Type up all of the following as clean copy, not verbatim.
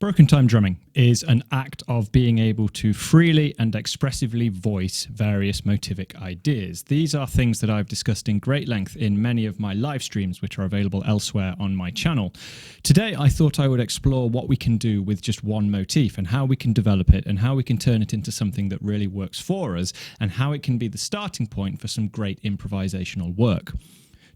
Broken time drumming is an act of being able to freely and expressively voice various motivic ideas. These are things that I've discussed in great length in many of my live streams, which are available elsewhere on my channel. Today, I thought I would explore what we can do with just one motif and how we can develop it and how we can turn it into something that really works for us and how it can be the starting point for some great improvisational work.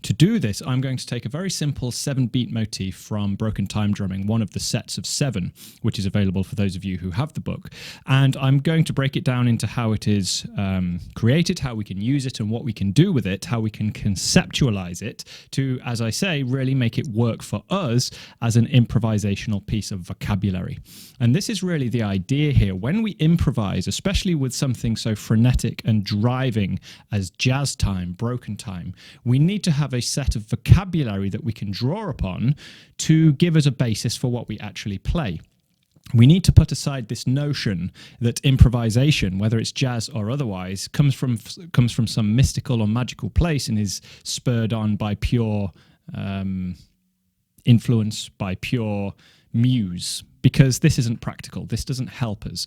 To do this, I'm going to take a very simple 7-beat motif from Broken Time Drumming, one of the sets of 7, which is available for those of you who have the book. And I'm going to break it down into how it is created, how we can use it and what we can do with it, how we can conceptualize it to, as I say, really make it work for us as an improvisational piece of vocabulary. And this is really the idea here. When we improvise, especially with something so frenetic and driving as jazz time, broken time, we need to have a set of vocabulary that we can draw upon to give us a basis for what we actually play. We need to put aside this notion that improvisation, whether it's jazz or otherwise, comes from some mystical or magical place and is spurred on by pure influence, by pure muse, because this isn't practical. This doesn't help us.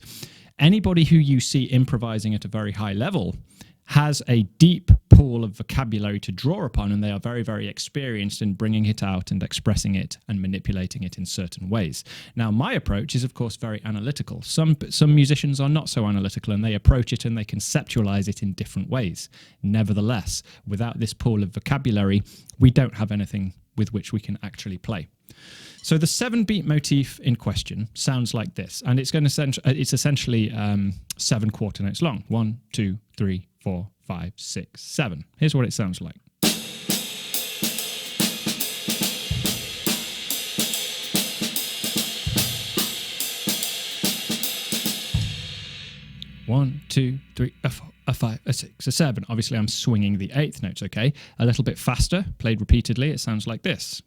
Anybody who you see improvising at a very high level has a deep pool of vocabulary to draw upon, and they are very, very experienced in bringing it out and expressing it and manipulating it in certain ways. Now, my approach is, of course, very analytical. Some musicians are not so analytical, and they approach it and they conceptualize it in different ways. Nevertheless, without this pool of vocabulary, we don't have anything with which we can actually play. So the 7-beat motif in question sounds like this, and it's essentially 7 quarter notes long. 1, 2, 3, 4, 5, 6, 7. Here's what it sounds like. One, 2, 3, a 4, a 5, a 6, a 7. Obviously, I'm swinging the 8th notes, okay? A little bit faster, played repeatedly, it sounds like this.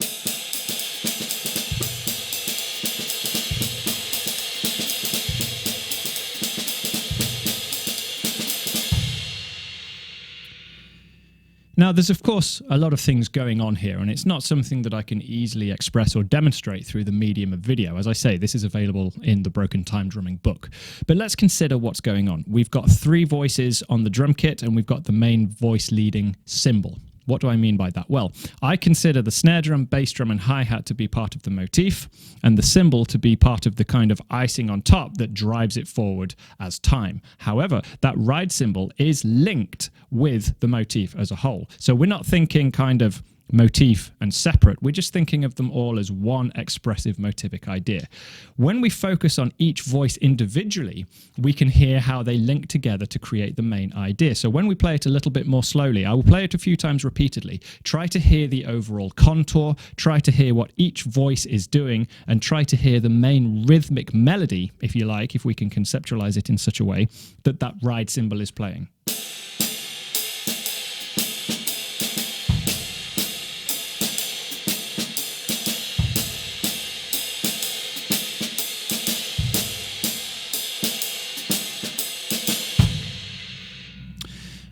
Now, there's, of course, a lot of things going on here, and it's not something that I can easily express or demonstrate through the medium of video. As I say, this is available in the Broken Time Drumming book. But let's consider what's going on. We've got 3 voices on the drum kit, and we've got the main voice leading cymbal. What do I mean by that? Well, I consider the snare drum, bass drum, and hi-hat to be part of the motif, and the cymbal to be part of the kind of icing on top that drives it forward as time. However, that ride cymbal is linked with the motif as a whole. So we're not thinking kind of motif and separate. We're just thinking of them all as one expressive motivic idea. When we focus on each voice individually, we can hear how they link together to create the main idea. So when we play it a little bit more slowly, I will play it a few times repeatedly, try to hear the overall contour, try to hear what each voice is doing, and try to hear the main rhythmic melody, if you like, if we can conceptualize it in such a way that that ride cymbal is playing.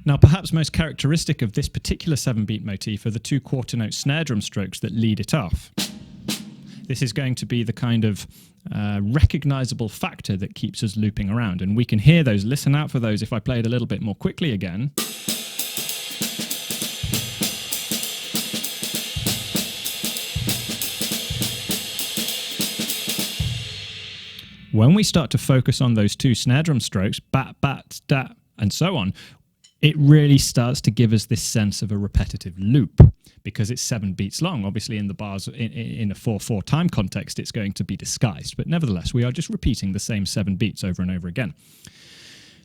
Now, perhaps most characteristic of this particular 7-beat motif are the 2 quarter note snare drum strokes that lead it off. This is going to be the kind of recognizable factor that keeps us looping around, and we can hear those. Listen out for those if I play it a little bit more quickly again. When we start to focus on those 2 snare drum strokes, bat, bat, dat, and so on, it really starts to give us this sense of a repetitive loop because it's 7 beats long. Obviously, in the bars, in a 4/4 time context, it's going to be disguised. But nevertheless, we are just repeating the same 7 beats over and over again.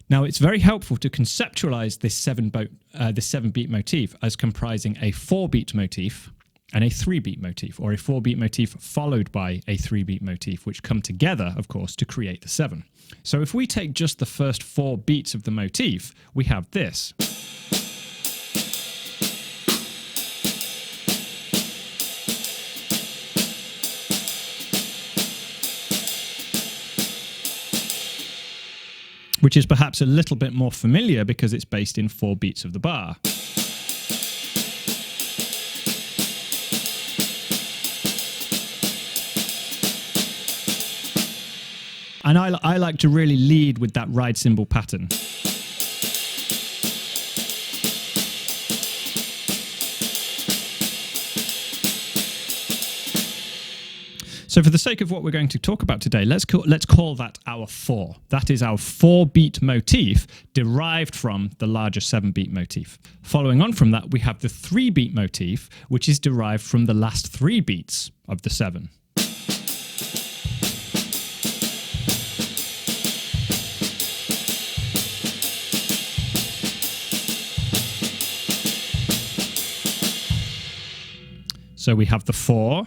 Now, it's very helpful to conceptualize this 7-beat motif as comprising a 4-beat motif and a 3-beat motif, or a 4-beat motif followed by a 3-beat motif, which come together, of course, to create the 7. So if we take just the first 4 beats of the motif, we have this. Which is perhaps a little bit more familiar because it's based in 4 beats of the bar. And I like to really lead with that ride cymbal pattern. So for the sake of what we're going to talk about today, let's call that our 4. That is our 4-beat motif derived from the larger 7-beat motif. Following on from that, we have the 3-beat motif, which is derived from the last 3 beats of the 7. So we have the 4.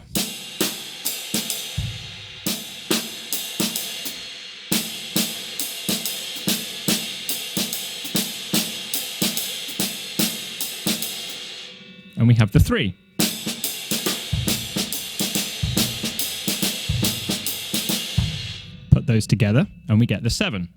And we have the 3. Put those together and we get the 7.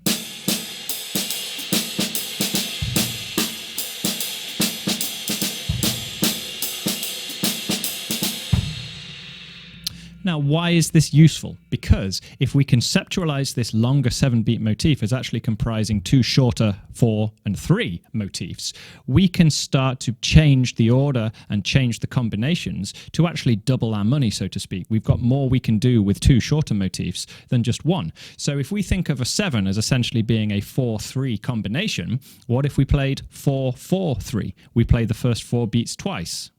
Now, why is this useful? Because if we conceptualize this longer 7-beat motif as actually comprising 2 shorter 4 and 3 motifs, we can start to change the order and change the combinations to actually double our money, so to speak. We've got more we can do with 2 shorter motifs than just 1. So if we think of a 7 as essentially being a 4-3 combination, what if we played 4-4-3? We play the first 4 beats twice.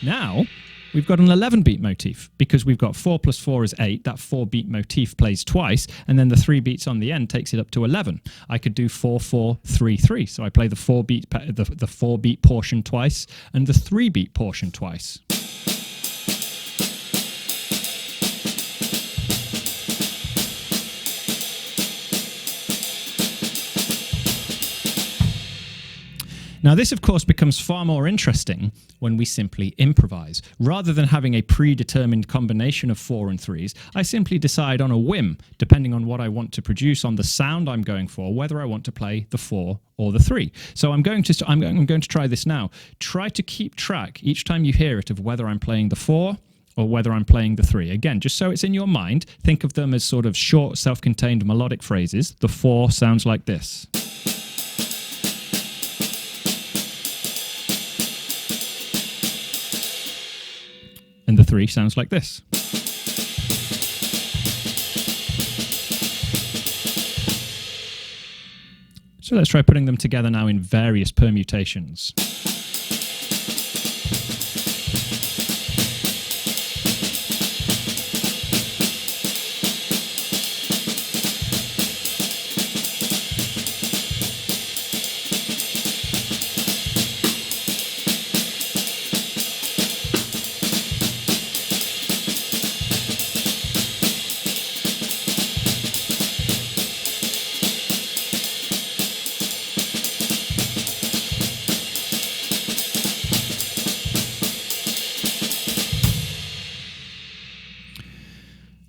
Now, we've got an 11-beat motif because we've got 4 plus 4 is 8. That 4-beat motif plays twice, and then the 3 beats on the end takes it up to 11. I could do 4-4-3-3. So I play the 4-beat portion twice and the 3-beat portion twice. Now, this, of course, becomes far more interesting when we simply improvise. Rather than having a predetermined combination of 4 and 3s, I simply decide on a whim, depending on what I want to produce on the sound I'm going for, whether I want to play the 4 or the 3. So I'm going to try this now. Try to keep track each time you hear it of whether I'm playing the 4 or whether I'm playing the 3. Again, just so it's in your mind, think of them as sort of short, self-contained melodic phrases. The 4 sounds like this. And the 3 sounds like this. So let's try putting them together now in various permutations.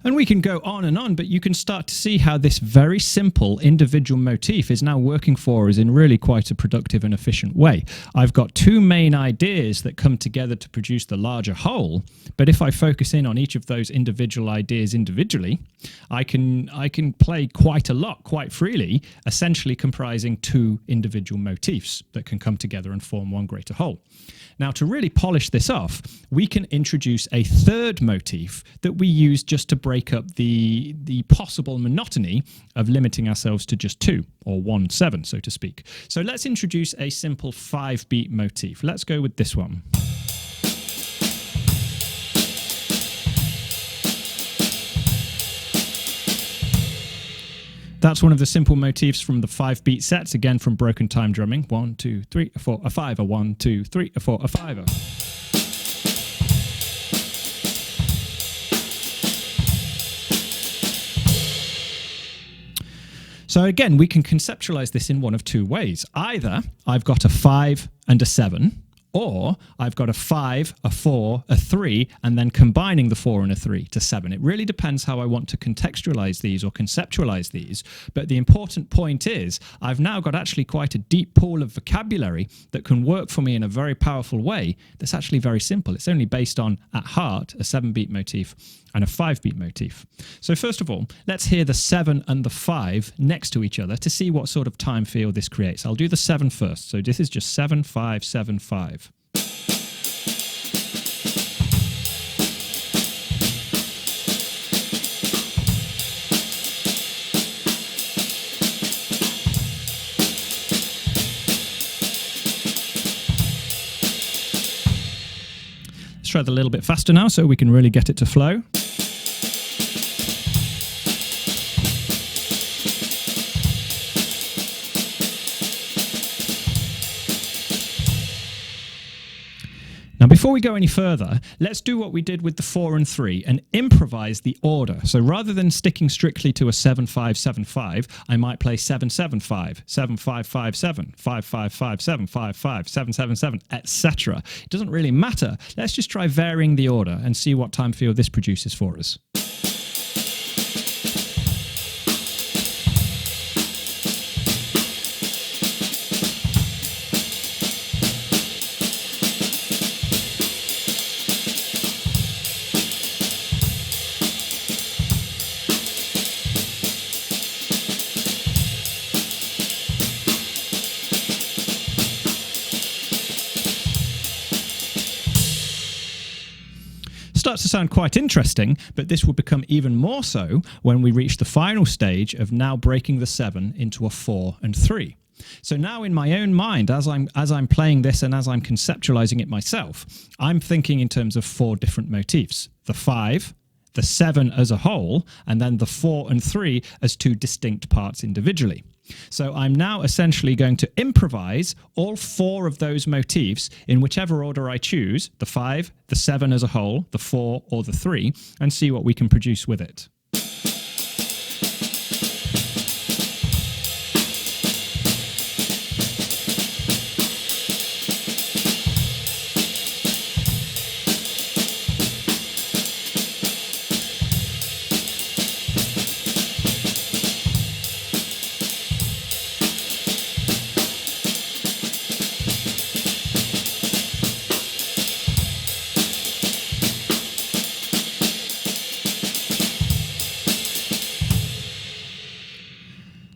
And we can go on, but you can start to see how this very simple individual motif is now working for us in really quite a productive and efficient way. I've got 2 main ideas that come together to produce the larger whole, but if I focus in on each of those individual ideas individually, I can play quite a lot, quite freely, essentially comprising 2 individual motifs that can come together and form one greater whole. Now, to really polish this off, we can introduce a 3rd motif that we use just to break up the possible monotony of limiting ourselves to just 2, or 1-7, so to speak. So let's introduce a simple 5-beat motif. Let's go with this one. That's one of the simple motifs from the 5-beat sets, again from broken time drumming. 1, 2, 3, a 4, a 5, a 1, 2, 3, a 4, a 5. So again, we can conceptualize this in one of 2 ways. Either I've got a 5 and a 7, Or I've got a 5, a 4, a 3, and then combining the 4 and a 3 to 7. It really depends how I want to contextualize these or conceptualize these. But the important point is I've now got actually quite a deep pool of vocabulary that can work for me in a very powerful way that's actually very simple. It's only based on, at heart, a 7-beat motif and a 5-beat motif. So first of all, let's hear the 7 and the 5 next to each other to see what sort of time feel this creates. I'll do the 7 first. So this is just 7, 5, 7, 5. Let's try that a little bit faster now so we can really get it to flow. Now, before we go any further, let's do what we did with the 4 and 3 and improvise the order. So rather than sticking strictly to a 7-5-7-5, I might play 7-7-5, 7-5-5-7, 5-5-5-7, 5-5, 7-7-7, etc. It doesn't really matter. Let's just try varying the order and see what time feel this produces for us. Starts to sound quite interesting, but this will become even more so when we reach the final stage of now breaking the 7 into a 4 and 3. So now in my own mind, as I'm playing this and as I'm conceptualizing it myself, I'm thinking in terms of 4 different motifs. The 5, the 7 as a whole, and then the 4 and 3 as 2 distinct parts individually. So I'm now essentially going to improvise all 4 of those motifs in whichever order I choose, the 5, the 7 as a whole, the 4 or the 3, and see what we can produce with it.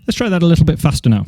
Let's try that a little bit faster now.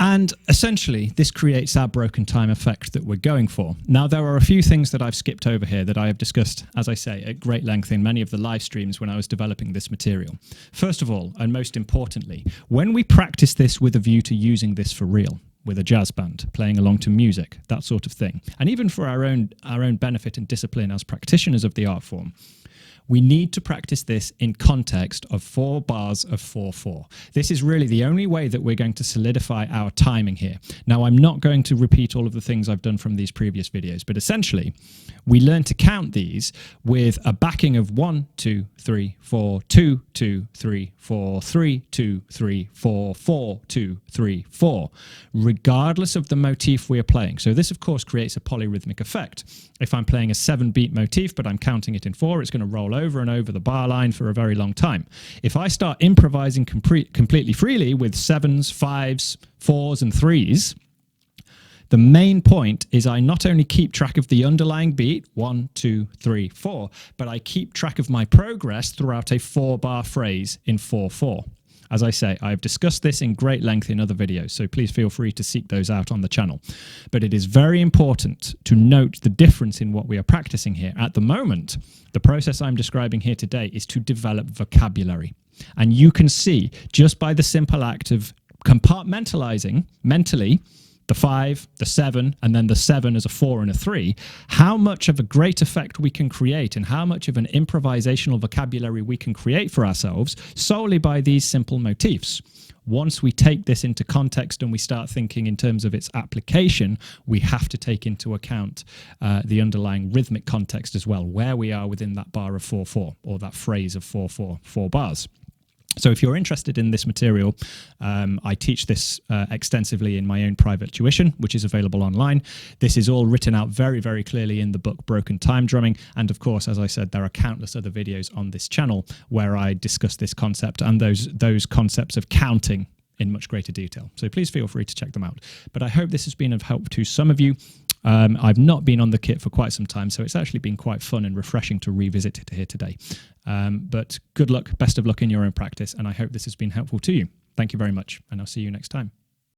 And essentially, this creates our broken time effect that we're going for. Now, there are a few things that I've skipped over here that I have discussed, as I say, at great length in many of the live streams when I was developing this material. First of all, and most importantly, when we practice this with a view to using this for real, with a jazz band, playing along to music, that sort of thing, and even for our own benefit and discipline as practitioners of the art form, we need to practice this in context of 4 bars of 4/4. This is really the only way that we're going to solidify our timing here. Now, I'm not going to repeat all of the things I've done from these previous videos, but essentially, we learn to count these with a backing of 1, 2, 3, 4, 2, 2, 3, 4, 3, 2, 3, 4, 4, 2, 3, 4, regardless of the motif we are playing. So this, of course, creates a polyrhythmic effect. If I'm playing a 7-beat motif, but I'm counting it in 4, it's going to roll over and over the bar line for a very long time. If I start improvising completely freely with 7s, 5s, 4s, and 3s, the main point is I not only keep track of the underlying beat, 1, 2, 3, 4, but I keep track of my progress throughout a 4-bar phrase in 4/4. As I say, I've discussed this in great length in other videos, so please feel free to seek those out on the channel. But it is very important to note the difference in what we are practicing here. At the moment, the process I'm describing here today is to develop vocabulary. And you can see, just by the simple act of compartmentalizing mentally the 5, the 7, and then the 7 as a 4 and a 3, how much of a great effect we can create and how much of an improvisational vocabulary we can create for ourselves solely by these simple motifs. Once we take this into context and we start thinking in terms of its application, we have to take into account the underlying rhythmic context as well, where we are within that bar of 4/4 or that phrase of 4/4, 4 bars. So if you're interested in this material, I teach this extensively in my own private tuition, which is available online. This is all written out very, very clearly in the book Broken Time Drumming. And of course, as I said, there are countless other videos on this channel where I discuss this concept and those concepts of counting in much greater detail. So please feel free to check them out. But I hope this has been of help to some of you. I've not been on the kit for quite some time, so it's actually been quite fun and refreshing to revisit it here today. But good luck, best of luck in your own practice, and I hope this has been helpful to you. Thank you very much, and I'll see you next time.